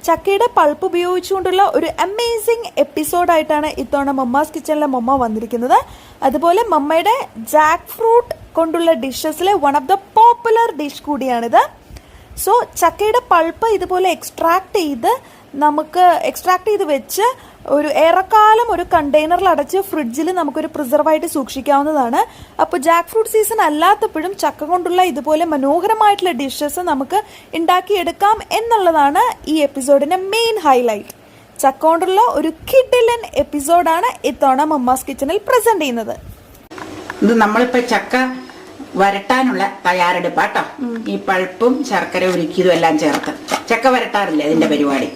ചക്കയുടെ പൾപ്പ് ഉപയോഗിച്ചുകൊണ്ടുള്ള ഒരു അമേസിങ് എപ്പിസോഡായിട്ടാണ് ഇത്തവണ മമ്മാസ് കിച്ചണിലെ മമ്മ വന്നിരിക്കുന്നത്. അതുപോലെ മമ്മയുടെ ജാക്ക് ഫ്രൂട്ട് കൊണ്ടുള്ള ഡിഷസിലെ one of the popular dish കൂടിയാണിത്. സോ ചക്കയുടെ പൾപ്പ് ഇതുപോലെ എക്സ്ട്രാക്ട് ചെയ്ത് വെച്ച് ഒരു ഏറെക്കാലം ഒരു കണ്ടെയ്നറിൽ അടച്ച് ഫ്രിഡ്ജിൽ നമുക്കൊരു പ്രിസർവായിട്ട് സൂക്ഷിക്കാവുന്നതാണ്. അപ്പോൾ ജാക്ക് ഫ്രൂട്ട് സീസൺ അല്ലാത്തപ്പോഴും ചക്ക കൊണ്ടുള്ള ഇതുപോലെ മനോഹരമായിട്ടുള്ള ഡിഷസ് നമുക്ക് ഉണ്ടാക്കിയെടുക്കാം എന്നുള്ളതാണ് ഈ എപ്പിസോഡിൻ്റെ മെയിൻ ഹൈലൈറ്റ്. ചക്ക കൊണ്ടുള്ള ഒരു കിഡിലൻ എപ്പിസോഡാണ് ഇത്തവണ മമ്മാസ് കിച്ചണിൽ പ്രസന്റ് ചെയ്യുന്നത്. ഇത് നമ്മളിപ്പോൾ ചക്ക വരട്ടാനുള്ള തയ്യാറെടുപ്പാട്ടോ. ഈ പൾപ്പും ശർക്കര ഉരുക്കിയതും എല്ലാം ചേർത്ത് ചക്ക വരട്ടാറില്ലേ അതിന്റെ പരിപാടി.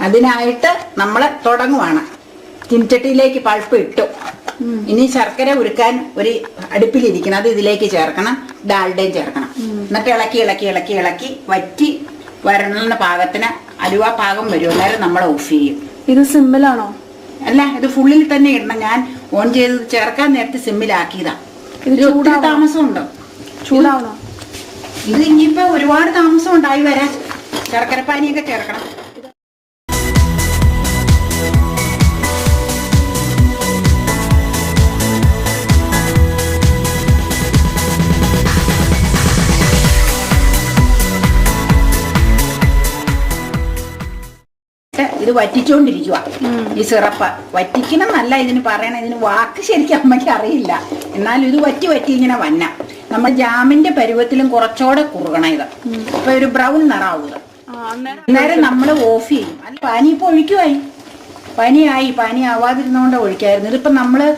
അതിനായിട്ട് നമ്മൾ തുടങ്ങുവാണ്. ചിൻചട്ടിയിലേക്ക് പൾപ്പ് ഇട്ടു. ഇനി ശർക്കര ഉരുക്കാൻ ഒരു അടുപ്പിലിരിക്കണം, അത് ഇതിലേക്ക് ചേർക്കണം. ഡാൽഡയും ചേർക്കണം. എന്നിട്ട് ഇളക്കി ഇളക്കി ഇളക്കി ഇളക്കി വറ്റി വരണ പാകത്തിന് അലുവ പാകം വരും. അന്നേരം നമ്മൾ ഓഫ് ചെയ്യും. ഇത് സിമ്മിലാണോ? അല്ല, ഇത് ഫുള്ളിൽ തന്നെ ഇടണം. ഞാൻ ഓൺ ചെയ്ത് ചേർക്കാൻ നേരത്തെ സിമ്മിലാക്കിയതാ. ഇത് ഒത്തിരി താമസമുണ്ടോ? ചൂടാവണോ? ഇത് ഇനിയിപ്പോ ഒരുപാട് താമസം ഉണ്ടായി വരാൻ. ശർക്കര പാനിയൊക്കെ ചേർക്കണം. ഇത് വറ്റിച്ചോണ്ടിരിക്കുക. ഈ സിറപ്പ് വറ്റിക്കണം എന്നല്ല ഇതിന് പറയണ, ഇതിന് വാക്ക് ശരിക്കും അമ്മയ്ക്ക് അറിയില്ല. എന്നാലും ഇത് വറ്റി ഇങ്ങനെ വന്ന നമ്മൾ ജാമിന്റെ പരുവത്തിലും കുറച്ചുകൂടെ കുറുകണം. ഇത് ഇപ്പൊ ഒരു ബ്രൗൺ നിറാവുക. അന്നേരം നമ്മൾ ഓഫ് ചെയ്യും. അല്ല, പാനി ഇപ്പൊ ഒഴിക്കുവായി. പാനി ആവാതിരുന്നോണ്ട് ഒഴിക്കായിരുന്നു. ഇതിപ്പോ നമ്മള്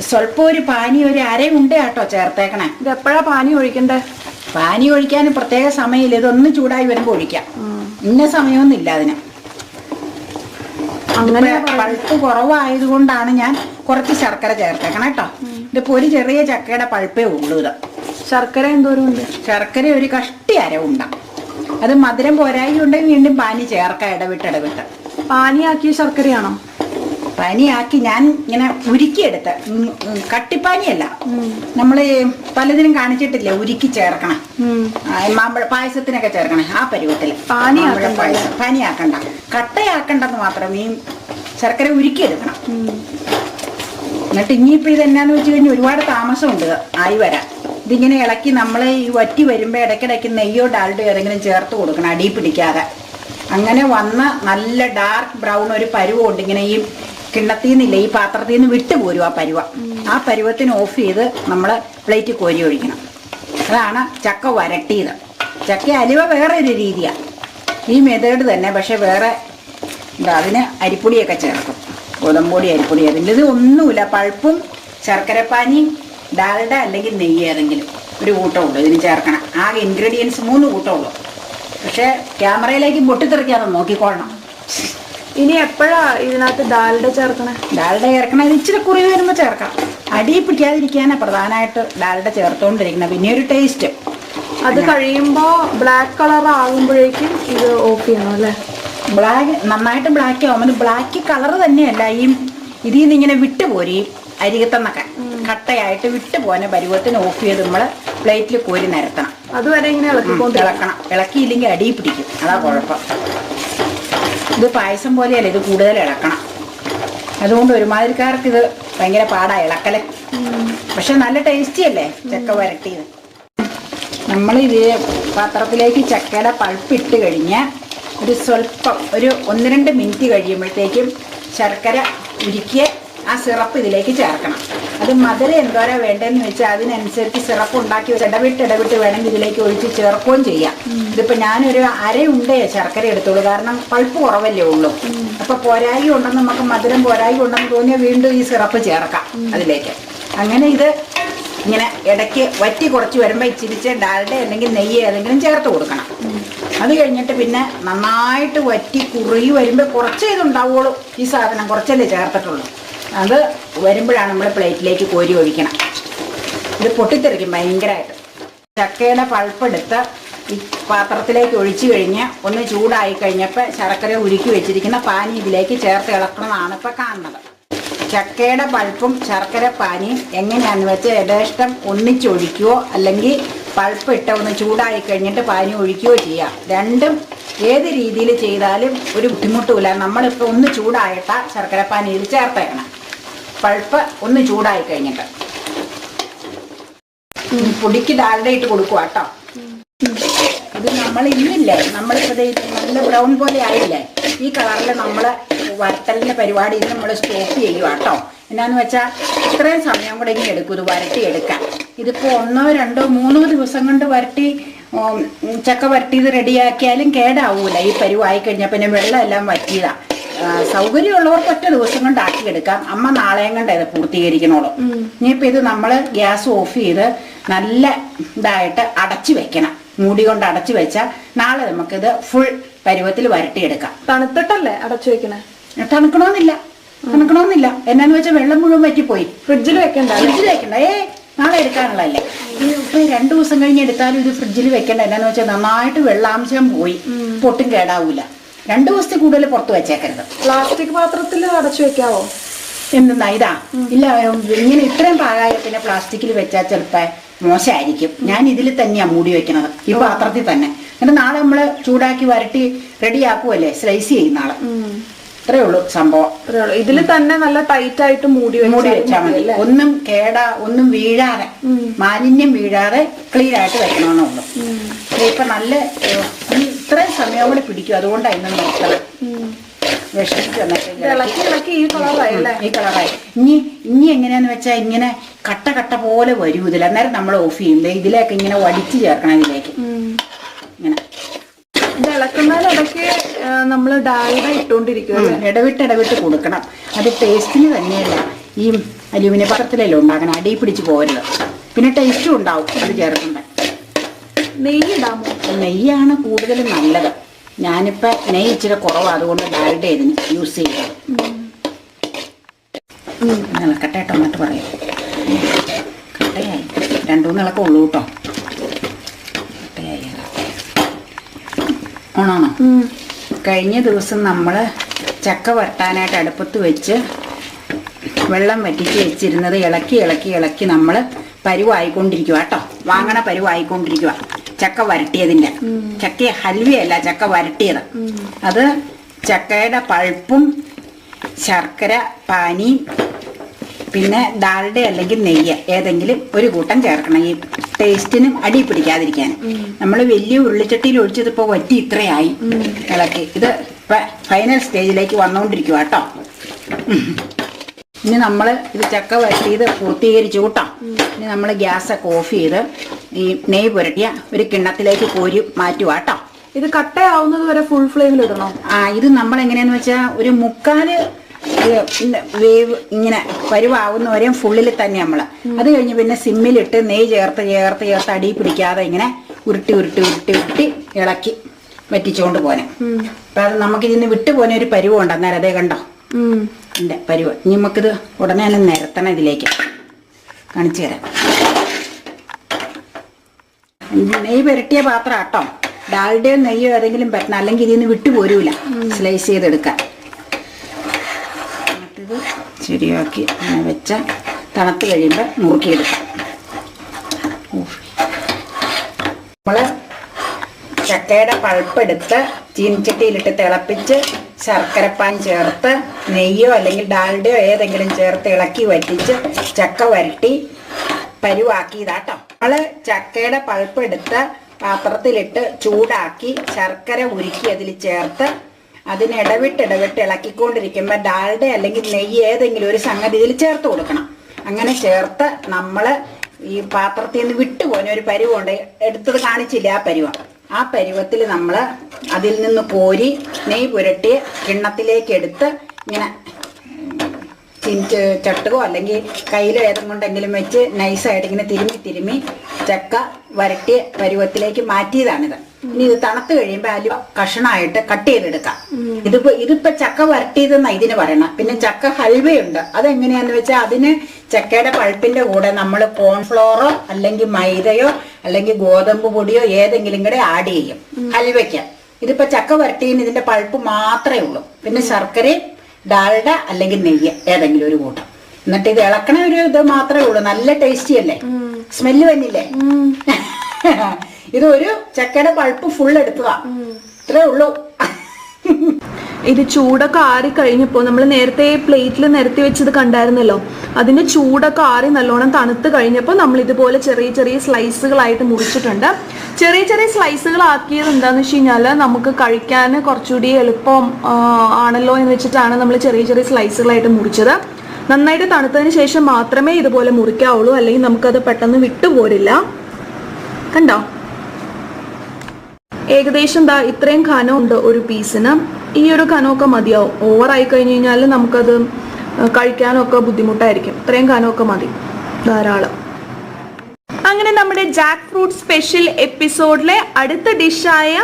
സ്വല്പം ഒരു പാനി ഒരു അരയുണ്ട കേട്ടോ ചേർത്തേക്കണേ. ഇത് എപ്പോഴാ പാനി ഒഴിക്കണ്ടേ? പാനി ഒഴിക്കാൻ പ്രത്യേക സമയമില്ല. ഇതൊന്ന് ചൂടായി വരുമ്പോ ഒഴിക്കാം. ഇന്ന സമയമൊന്നും ഇല്ല അതിന്. അങ്ങനെ പൾപ്പ് കുറവായതുകൊണ്ടാണ് ഞാൻ കുറച്ച് ശർക്കര ചേർത്തേക്കണം കേട്ടോ. ഇതിപ്പോ ഒരു ചെറിയ ചക്കയുടെ പൾപ്പേ ഉള്ളൂ. ഇത് ശർക്കര എന്തോരം ഉണ്ട്? ശർക്കര ഒരു കഷ്ടി അരവുണ്ട. അത് മധുരം പോരായി ഉണ്ടെങ്കിൽ വീണ്ടും പാനി ചേർക്കാം ഇടവിട്ട്. പാനിയാക്കിയ ശർക്കരയാണോ? പാനിയാക്കി ഞാൻ ഇങ്ങനെ ഉരുക്കിയെടുത്ത്. കട്ടിപ്പാനിയല്ല, നമ്മള് പലതിനും കാണിച്ചിട്ടില്ലേ ഉരുക്കി ചേർക്കണം. മാമ്പഴ പായസത്തിനൊക്കെ ചേർക്കണേ ആ പരുവത്തില്. പാനിയാക്കണ്ട, കട്ടയാക്കണ്ടെന്ന് മാത്രം. ഈ ശർക്കര ഉരുക്കിയെടുക്കണം. എന്നിട്ട് ഇനിയിപ്പോ ഇതെന്നാന്ന് വെച്ച് കഴിഞ്ഞാൽ ഒരുപാട് താമസമുണ്ട് ആയി വരാൻ. ഇതിങ്ങനെ ഇളക്കി നമ്മൾ ഈ വറ്റി വരുമ്പോ ഇടയ്ക്കിടയ്ക്ക് നെയ്യോ ഡാൽഡോ ഏതെങ്കിലും ചേർത്ത് കൊടുക്കണം, അടി പിടിക്കാതെ. അങ്ങനെ വന്ന് നല്ല ഡാർക്ക് ബ്രൗൺ ഒരു പരുവുണ്ട്. ഇങ്ങനെ ഈ കിണ്ണത്തിൽ നിന്നില്ല, ഈ പാത്രത്തിൽ നിന്ന് വിട്ടുപോരും ആ പരുവ. ആ പരുവത്തിന് ഓഫ് ചെയ്ത് നമ്മൾ പ്ലേറ്റിൽ കോരി ഒഴിക്കണം. അതാണ് ചക്ക വരട്ടിയത്. ചക്ക അലുവ വേറെ ഒരു രീതിയാണ്. ഈ മെത്തേഡ് തന്നെ, പക്ഷെ വേറെ അതിന് അരിപ്പൊടിയൊക്കെ ചേർക്കും. ഗോതമ്പൊടി, അരിപ്പൊടി. അതിൻ്റെ ഇത് ഒന്നുമില്ല. പൾപ്പും ശർക്കരപ്പാനിയും ഡാൽഡ അല്ലെങ്കിൽ നെയ്യ് ഏതെങ്കിലും ഒരു കൂട്ടമുള്ളൂ ഇതിന് ചേർക്കണം. ആകെ ഇൻഗ്രീഡിയൻസ് 3 കൂട്ടമുള്ളൂ. പക്ഷെ ക്യാമറയിലേക്ക് പൊട്ടിത്തെറിക്കാതെ നോക്കിക്കൊള്ളണം. ഇനി എപ്പോഴാ ഇതിനകത്ത് ഡാൽഡ ചേർക്കണേ? ഡാൽഡ ചേർക്കണം. ഇത് ഇച്ചിരി കുറിവ് വരുമ്പോൾ ചേർക്കാം. അടി പിടിക്കാതിരിക്കാനാണ് പ്രധാനമായിട്ട് ഡാൽഡ ചേർത്തോണ്ടിരിക്കുന്നത്. പിന്നെ ഒരു ടേസ്റ്റ്. അത് കഴിയുമ്പോൾ ബ്ലാക്ക് കളർ ആകുമ്പോഴേക്കും ഇത് ഓഫ് ചെയ്യണം അല്ലേ? നന്നായിട്ട് ബ്ലാക്ക് ആവും. അത് ബ്ലാക്ക് കളർ തന്നെയല്ല, ഈ ഇതിൽ നിന്ന് ഇങ്ങനെ വിട്ടുപോരി അരികത്തെന്നൊക്കെ കട്ടയായിട്ട് വിട്ടുപോകാൻ പരുവത്തിന് ഓഫ് ചെയ്ത് നമ്മൾ പ്ലേറ്റിൽ കോരി നിരത്തണം. അതുവരെ ഇങ്ങനെ ഇളക്കണം. ഇളക്കിയില്ലെങ്കിൽ അടി പിടിക്കും. അതാ കുഴപ്പം. ഇത് പായസം പോലെയല്ല, ഇത് കൂടുതൽ ഇളക്കണം. അതുകൊണ്ട് ഒരുമാതിരിക്കാർക്ക് ഇത് ഭയങ്കര പാടാ ഇളക്കല്. പക്ഷെ നല്ല ടേസ്റ്റി അല്ലേ ചക്ക വരട്ടിയത്. നമ്മൾ ഇത് പാത്രത്തിലേക്ക് ചക്കയുടെ പൾപ്പ് ഇട്ട് കഴിഞ്ഞ് ഒരു സ്വല്പം ഒരു 1-2 മിനിറ്റ് കഴിയുമ്പോഴത്തേക്കും ശർക്കര ഉരുക്കിയ ആ സിറപ്പ് ഇതിലേക്ക് ചേർക്കണം. അത് മധുരം എന്തോരാ വേണ്ടതെന്ന് വെച്ചാൽ അതിനനുസരിച്ച് സിറപ്പ് ഉണ്ടാക്കി ഇടവിട്ട് വേണമെങ്കിൽ ഇതിലേക്ക് ഒഴിച്ച് ചേർക്കുകയും ചെയ്യാം. ഇതിപ്പോ ഞാനൊരു അരയുണ്ടേ ശർക്കര എടുത്തോളൂ, കാരണം പൾപ്പ് കുറവല്ലേ ഉള്ളൂ. അപ്പൊ പോരായി ഉണ്ടെന്ന് നമുക്ക് മധുരം പോരായി ഉണ്ടെന്ന് തോന്നിയാൽ വീണ്ടും ഈ സിറപ്പ് ചേർക്കാം അതിലേക്ക്. അങ്ങനെ ഇത് ഇങ്ങനെ ഇടയ്ക്ക് വറ്റി കുറച്ച് വരുമ്പോൾ ഇച്ചിരിച്ച് ഡാൽഡ അല്ലെങ്കിൽ നെയ്യ് ഏതെങ്കിലും ചേർത്ത് കൊടുക്കണം. അത് കഴിഞ്ഞിട്ട് പിന്നെ നന്നായിട്ട് വറ്റി കുറുകി വരുമ്പോൾ കുറച്ചേ ഇതുണ്ടാവുള്ളൂ. ഈ സാധനം കുറച്ചല്ലേ ചേർത്തിട്ടുള്ളൂ. അത് വരുമ്പോഴാണ് നമ്മൾ പ്ലേറ്റിലേക്ക് കോരി ഒഴിക്കണം. ഇത് പൊട്ടിത്തെറിക്കും ഭയങ്കരമായിട്ട്. ചക്കയുടെ പൾപ്പെടുത്ത് ഈ പാത്രത്തിലേക്ക് ഒഴിച്ചു കഴിഞ്ഞ് ഒന്ന് ചൂടായി കഴിഞ്ഞപ്പോൾ ശർക്കര ഉരുക്കി വെച്ചിരിക്കുന്ന പാനി ഇതിലേക്ക് ചേർത്ത് ഇളക്കണമെന്നാണ് ഇപ്പം കാണുന്നത്. ചക്കയുടെ പൾപ്പും ശർക്കര പാനിയും എങ്ങനെയാണെന്ന് വെച്ചാൽ യഥേഷ്ടം ഒന്നിച്ചൊഴിക്കുകയോ അല്ലെങ്കിൽ പൾപ്പ് ഇട്ട് ഒന്ന് ചൂടായി കഴിഞ്ഞിട്ട് പാനി ഒഴിക്കുകയോ ചെയ്യാം. രണ്ടും ഏത് രീതിയിൽ ചെയ്താലും ഒരു ബുദ്ധിമുട്ടുമില്ല. നമ്മളിപ്പോൾ ഒന്ന് ചൂടായിട്ട ശർക്കരപ്പാനിയിൽ ചേർത്തേക്കണം. പൾപ്പ് ഒന്ന് ചൂടായി കഴിഞ്ഞിട്ട് പൊടിക്ക് ഡാൽഡ ഇട്ട് കൊടുക്കുക കേട്ടോ. ഇത് നമ്മൾ ഇന്നില്ലേ, നമ്മളിപ്പോൾ നല്ല ബ്രൗൺ പോലെ ആയില്ലേ, ഈ കളറിൽ നമ്മൾ വരട്ടലിൻ്റെ പരിപാടി നമ്മൾ സ്റ്റോപ്പ് ചെയ്യുക കേട്ടോ. എന്നാന്ന് വെച്ചാൽ ഇത്രയും സമയം കൂടെ ഇങ്ങനെ എടുക്കും ഇത് വരട്ടി എടുക്കാൻ. ഇതിപ്പോൾ 1, 2, 3 ദിവസം കൊണ്ട് വരട്ടി ചക്ക വരട്ടി ഇത് റെഡിയാക്കിയാലും കേടാവൂല. ഈ പരുവായി കഴിഞ്ഞാൽ പിന്നെ വെള്ളം എല്ലാം വറ്റിയതാണ്. സൗകര്യമുള്ളവർക്ക് ഒറ്റ ദിവസം കൊണ്ട് ആക്കിയെടുക്കാം. അമ്മ നാളെയും കൊണ്ട് ഇത് പൂർത്തീകരിക്കണോളൂ. ഇനിയിപ്പോൾ ഇത് നമ്മൾ ഗ്യാസ് ഓഫ് ചെയ്ത് നല്ല ഇതായിട്ട് അടച്ചു വെക്കണം. മൂടി കൊണ്ട് അടച്ചു വെച്ചാൽ നാളെ നമുക്കിത് ഫുൾ പരുവത്തിൽ വരട്ടിയെടുക്കാം. തണുത്തിട്ടല്ലേ അടച്ചു വെക്കണേ? തണുക്കണമെന്നില്ല. എന്നാന്ന് വെച്ചാൽ വെള്ളം മുഴുവൻ വറ്റിപ്പോയി. ഫ്രിഡ്ജിൽ വെക്കണ്ട. നാളെ എടുക്കാനുള്ളതല്ലേ. ഇത് ഇപ്പൊ 2 ദിവസം കഴിഞ്ഞ് എടുത്താലും ഇത് ഫ്രിഡ്ജിൽ വെക്കണ്ട. എന്നാന്ന് വെച്ചാൽ നന്നായിട്ട് വെള്ളാംശം പോയി പൊട്ടും കേടാവൂല. 2 ദിവസത്തിൽ കൂടുതൽ പുറത്ത് വെച്ചേക്കരുത്. പ്ലാസ്റ്റിക് പാത്രത്തിൽ അടച്ചു വെക്കാവോ? എന്തെന്നാ ഇതാ ഇല്ല, ഇങ്ങനെ ഇത്രയും പാകായ പിന്നെ പ്ലാസ്റ്റിക്കിൽ വെച്ചാൽ ചിലപ്പോ മോശമായിരിക്കും. ഞാൻ ഇതിൽ തന്നെയാ മൂടി വെക്കണത്, ഈ പാത്രത്തിൽ തന്നെ. എന്നിട്ട് നാളെ നമ്മള് ചൂടാക്കി വരട്ടി റെഡിയാക്കുമല്ലേ, സ്ലൈസ് ചെയ്യും നാളെ. ഇത്രേ ഉള്ളൂ സംഭവം. ഇതിൽ തന്നെ നല്ല ടൈറ്റ് ആയിട്ട് മൂടി വെച്ചാൽ മതി. ഒന്നും വീഴാതെ, മാലിന്യം വീഴാതെ ക്ലീൻ ആയിട്ട് വെക്കണമെന്നുള്ളൂ. ഇപ്പൊ നല്ല ഇത്രയും സമയം കൂടെ പിടിക്കും. അതുകൊണ്ടാണ് ഇന്ന് നോക്കണം. ഈ കളറായി. ഇനി എങ്ങനെയാന്ന് വെച്ചാൽ ഇങ്ങനെ കട്ട കട്ട പോലെ വരും ഇതിൽ. അന്നേരം നമ്മൾ ഓഫ് ചെയ്യുമ്പോൾ ഇതിലേക്ക് ഇങ്ങനെ വടിച്ചു ചേർക്കണം. ഇതിലേക്ക് ഇങ്ങനെ ഇളക്കുന്നതിനിടയ്ക്ക് നമ്മൾ ഡാൽഡ ഇട്ടുകൊണ്ടിരിക്കും. ഇടവിട്ട് കൊടുക്കണം. അത് ടേസ്റ്റിന് തന്നെയല്ല, ഈ അലുമിനിയം പാത്രത്തിലല്ലേ ഉണ്ടാക്കണം. അടി പിടിച്ച് പോരുത്. പിന്നെ ടേസ്റ്റും ഉണ്ടാവും അത് ചേർക്കുമ്പോൾ. നെയ്യ് ഇടാമോ? നെയ്യാണ് കൂടുതലും നല്ലത്. ഞാനിപ്പോൾ നെയ്യ് ഇച്ചിരി കുറവാണ്, അതുകൊണ്ട് ഡാൽഡ ഇതിന് യൂസ് ചെയ്യുന്നത്. ഇളക്കട്ടെ എന്നിട്ട് പറയാം. കട്ടയായി 2-3 ഇളക്കം ഉള്ളൂ കേട്ടോ. ആണോ? കഴിഞ്ഞ ദിവസം നമ്മൾ ചക്ക വരട്ടാനായിട്ട് അടുപ്പത്ത് വെച്ച് വെള്ളം വറ്റിച്ച് വെച്ചിരുന്നത് ഇളക്കി നമ്മൾ പരുവായിക്കൊണ്ടിരിക്കുക കേട്ടോ. വാങ്ങണ പരുവായിക്കൊണ്ടിരിക്കുക. ചക്ക വരട്ടിയതിൻ്റെ, ചക്ക ഹൽവയല്ല, ചക്ക വരട്ടിയത്. അത് ചക്കയുടെ പൾപ്പും ശർക്കര പാനിയും പിന്നെ ഡാൽഡ അല്ലെങ്കിൽ നെയ്യ് ഏതെങ്കിലും ഒരു കൂട്ടം ചേർക്കണം, ഈ ടേസ്റ്റിനും അടി പിടിക്കാതിരിക്കാൻ. നമ്മൾ വലിയ ഉരുളിച്ചട്ടിയിൽ ഒഴിച്ചതിപ്പോൾ വറ്റി ഇത്രയായി ഇളക്കി. ഇത് ഫൈനൽ സ്റ്റേജിലേക്ക് വന്നുകൊണ്ടിരിക്കുക കേട്ടോ. ഇനി നമ്മൾ ഇത് ചക്ക വരട്ടിയത് പൂർത്തീകരിച്ചു കൂട്ടോ. ഇനി നമ്മൾ ഗ്യാസൊക്കെ ഓഫ് ചെയ്ത് ഈ നെയ്യ് പുരട്ടിയ ഒരു കിണ്ണത്തിലേക്ക് കോരി മാറ്റുക കേട്ടോ. ഇത് കട്ടയാവുന്നത് വരെ ഫുൾ ഫ്ലെയിമിൽ ഇടണോ? ഇത് നമ്മൾ എങ്ങനെയാന്ന് വെച്ചാൽ ഒരു 3/4 വേവ് ഇങ്ങനെ പരുവാവുന്നവരെയും ഫുള്ളിൽ തന്നെ നമ്മൾ. അത് കഴിഞ്ഞ് പിന്നെ സിമ്മിലിട്ട് നെയ്യ് ചേർത്ത് അടി പിടിക്കാതെ ഇങ്ങനെ ഉരുട്ടി ഇളക്കി വറ്റിച്ചുകൊണ്ട് പോനെ. അപ്പൊ അത് നമുക്കിതിന് വിട്ടുപോനെ ഒരു പരുവുണ്ട്. അന്നേരം അതേ കണ്ടോ എൻ്റെ പരുവ്. ഇനി നമുക്കിത് ഉടനെ തന്നെ നിരത്തണം. ഇതിലേക്ക് കാണിച്ചു തരാം. നെയ്യ് പുരട്ടിയ പാത്രം കേട്ടോ. ഡാൽഡയോ നെയ്യോ ഏതെങ്കിലും പറ്റണം, അല്ലെങ്കിൽ ഇതിന് വിട്ടുപോരൂല സ്ലൈസ് ചെയ്തെടുക്കാൻ. ഇത് ശരിയാക്കി വെച്ച തണുത്ത് കഴിയുമ്പോൾ മുറുക്കിയെടുക്കാം. നമ്മൾ ചക്കയുടെ പൾപ്പെടുത്ത് ചീനിച്ചട്ടിയിലിട്ട് തിളപ്പിച്ച് ശർക്കരപ്പാൻ ചേർത്ത് നെയ്യോ അല്ലെങ്കിൽ ഡാൽഡയോ ഏതെങ്കിലും ചേർത്ത് ഇളക്കി വറ്റിച്ച് ചക്ക വരട്ടി പരുവാക്കിയതാട്ടോ. നമ്മൾ ചക്കയുടെ പൾപ്പെടുത്ത് പാത്രത്തിലിട്ട് ചൂടാക്കി ശർക്കര ഉരുക്കി അതിൽ ചേർത്ത് അതിനിടവിട്ട് ഇളക്കിക്കൊണ്ടിരിക്കുമ്പോൾ ഡാൽഡ അല്ലെങ്കിൽ നെയ്യ് ഏതെങ്കിലും ഒരു സംഗതി ഇതിൽ ചേർത്ത് കൊടുക്കണം. അങ്ങനെ ചേർത്ത് നമ്മൾ ഈ പാത്രത്തിൽ നിന്ന് വിട്ടുപോകുന്ന ഒരു പരുവുണ്ട്, എടുത്തത് കാണിച്ചില്ല. ആ പരുവത്തിൽ നമ്മൾ അതിൽ നിന്ന് കോരി നെയ്യ് പുരട്ടി കിണ്ണത്തിലേക്ക് എടുത്ത് ഇങ്ങനെ ചട്ടുകോ അല്ലെങ്കിൽ കയ്യിലോ ഏതും കൊണ്ടെങ്കിലും വെച്ച് നൈസായിട്ട് ഇങ്ങനെ തിരുമ്മി ചക്ക വരട്ടിയ പരുവത്തിലേക്ക് മാറ്റിയതാണിത്. ഇനി ഇത് തണുത്ത് കഴിയുമ്പോൾ അലുവ കഷണമായിട്ട് കട്ട് ചെയ്തെടുക്കാം. ഇതിപ്പോ ചക്ക വരട്ടിയതെന്നാ ഇതിന് പറയണം. പിന്നെ ചക്ക ഹൽവയുണ്ട്. അതെങ്ങനെയാന്ന് വെച്ചാൽ അതിന് ചക്കയുടെ പൾപ്പിന്റെ കൂടെ നമ്മൾ കോൺഫ്ലോറോ അല്ലെങ്കിൽ മൈദയോ അല്ലെങ്കിൽ ഗോതമ്പ് പൊടിയോ ഏതെങ്കിലും കൂടെ ആഡ് ചെയ്യും ഹൽവയ്ക്ക്. ഇതിപ്പോ ചക്ക വരട്ടിയതിന് ഇതിന്റെ പൾപ്പ് മാത്രമേ ഉള്ളൂ. പിന്നെ ശർക്കരയും ഡാൽഡ അല്ലെങ്കിൽ നെയ്യ് ഏതെങ്കിലും ഒരു കൂട്ടം. എന്നിട്ട് ഇത് ഇളക്കണ ഒരു ഇത് മാത്രമേ ഉള്ളൂ. നല്ല ടേസ്റ്റി അല്ലേ, സ്മെല്ല് വന്നില്ലേ? ഇതൊരു ചക്കയുടെ പൾപ്പ് ഫുൾ എടുക്കുക. ഇത്രേ ഉള്ളൂ. ഇത് ചൂടൊക്കെ ആറി കഴിഞ്ഞപ്പോൾ നമ്മൾ നേരത്തെ പ്ലേറ്റിൽ നിരത്തി വെച്ചത് കണ്ടായിരുന്നല്ലോ, അതിന്റെ ചൂടൊക്കെ ആറി നല്ലോണം തണുത്ത് കഴിഞ്ഞപ്പോൾ നമ്മൾ ഇതുപോലെ ചെറിയ ചെറിയ സ്ലൈസുകളായിട്ട് മുറിച്ചിട്ടുണ്ട്. ചെറിയ ചെറിയ സ്ലൈസുകൾ ആക്കിയത് എന്താണെന്ന് വെച്ച് കഴിഞ്ഞാൽ നമുക്ക് കഴിക്കാൻ കുറച്ചുകൂടി എളുപ്പം ആണല്ലോ എന്ന് വെച്ചിട്ടാണ് നമ്മൾ ചെറിയ ചെറിയ സ്ലൈസുകളായിട്ട് മുറിച്ചത്. നന്നായിട്ട് തണുത്തതിന് ശേഷം മാത്രമേ ഇതുപോലെ മുറിക്കാവുള്ളൂ, അല്ലെങ്കിൽ നമുക്കത് പെട്ടെന്ന് വിട്ടുപോരില്ല. കണ്ടോ, ഏകദേശം ഇത്രയും ഘനമുണ്ട് ഒരു പീസിന്. ഈ ഒരു ഘനമൊക്കെ മതിയാവും. ഓവറായി കഴിഞ്ഞ് കഴിഞ്ഞാൽ നമുക്കത് കഴിക്കാനൊക്കെ ബുദ്ധിമുട്ടായിരിക്കും. ഇത്രയും ഘനമൊക്കെ മതി, ധാരാളം. അങ്ങനെ നമ്മുടെ ജാക്ക് ഫ്രൂട്ട് സ്പെഷ്യൽ എപ്പിസോഡിലെ അടുത്ത ഡിഷായ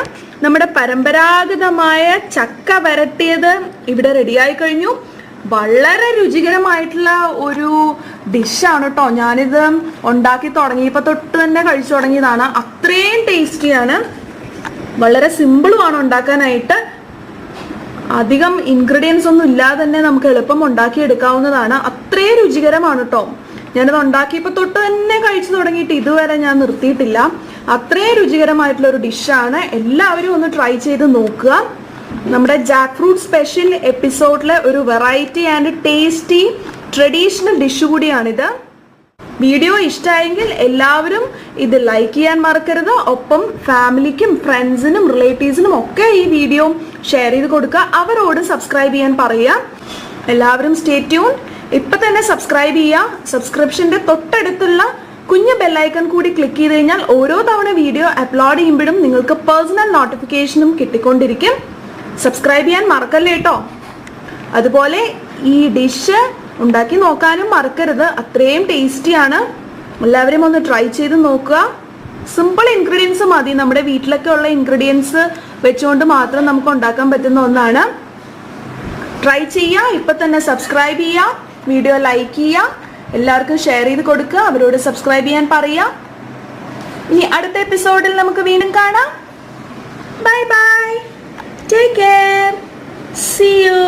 നമ്മുടെ പരമ്പരാഗതമായ ചക്ക വരട്ടിയത് ഇവിടെ റെഡിയായി കഴിഞ്ഞു. വളരെ രുചികരമായിട്ടുള്ള ഒരു ഡിഷാണ് കേട്ടോ. ഞാനിത് ഉണ്ടാക്കി തുടങ്ങിയപ്പോൾ തൊട്ട് തന്നെ കഴിച്ചു തുടങ്ങിയതാണ്. അത്രയും ടേസ്റ്റിയാണ്. വളരെ സിമ്പിളുമാണ് ഉണ്ടാക്കാനായിട്ട്. അധികം ഇൻഗ്രീഡിയൻസ് ഒന്നും ഇല്ലാതെ തന്നെ നമുക്ക് എളുപ്പം ഉണ്ടാക്കി എടുക്കാവുന്നതാണ്. അത്രയും രുചികരമാണ് കേട്ടോ. ഞാനത് ഉണ്ടാക്കിയപ്പോൾ തൊട്ട് തന്നെ കഴിച്ചു തുടങ്ങിയിട്ട് ഇതുവരെ ഞാൻ നിർത്തിയിട്ടില്ല. അത്രയും രുചികരമായിട്ടുള്ള ഒരു ഡിഷാണ്. എല്ലാവരും ഒന്ന് ട്രൈ ചെയ്ത് നോക്കുക. നമ്മുടെ ജാക്ക് ഫ്രൂട്ട് സ്പെഷ്യൽ എപ്പിസോഡിലെ ഒരു variety and tasty traditional dish കൂടിയാണിത്. വീഡിയോ ഇഷ്ടമായെങ്കിൽ എല്ലാവരും ഇത് ലൈക്ക് ചെയ്യാൻ മറക്കരുത്. ഒപ്പം ഫാമിലിക്കും ഫ്രണ്ട്സിനും റിലേറ്റീവ്സിനും ഒക്കെ ഈ വീഡിയോ ഷെയർ ചെയ്ത് കൊടുക്കുക. അവരോട് സബ്സ്ക്രൈബ് ചെയ്യാൻ പറയുക. എല്ലാവരും സ്റ്റേ ട്യൂൺ. ഇപ്പൊ തന്നെ സബ്സ്ക്രൈബ് ചെയ്യുക. സബ്സ്ക്രിപ്ഷന്റെ തൊട്ടടുത്തുള്ള കുഞ്ഞു ബെല്ലൈക്കൺ കൂടി ക്ലിക്ക് ചെയ്ത് കഴിഞ്ഞാൽ ഓരോ തവണ വീഡിയോ അപ്ലോഡ് ചെയ്യുമ്പോഴും നിങ്ങൾക്ക് പേഴ്സണൽ നോട്ടിഫിക്കേഷനും കിട്ടിക്കൊണ്ടിരിക്കും. സബ്സ്ക്രൈബ് ചെയ്യാൻ മറക്കല്ലേ കേട്ടോ. അതുപോലെ ഈ ഡിഷ് ഉണ്ടാക്കി നോക്കാനും മറക്കരുത്. അത്രയും ടേസ്റ്റിയാണ്. എല്ലാവരും ഒന്ന് ട്രൈ ചെയ്ത് നോക്കുക. സിമ്പിൾ ഇൻഗ്രീഡിയൻസ് മതി. നമ്മുടെ വീട്ടിലൊക്കെ ഉള്ള ഇൻഗ്രീഡിയൻസ് വെച്ചുകൊണ്ട് മാത്രം നമുക്ക് ഉണ്ടാക്കാൻ പറ്റുന്ന ഒന്നാണ്. ട്രൈ ചെയ്യുക. ഇപ്പൊ തന്നെ സബ്സ്ക്രൈബ് ചെയ്യുക. വീഡിയോ ലൈക്ക് ചെയ്യുക. എല്ലാവർക്കും ഷെയർ ചെയ്ത് കൊടുക്കുക. അവരോട് സബ്സ്ക്രൈബ് ചെയ്യാൻ പറയുക. ഇനി അടുത്ത എപ്പിസോഡിൽ നമുക്ക് വീണ്ടും കാണാം. Bye bye. Take care. See you.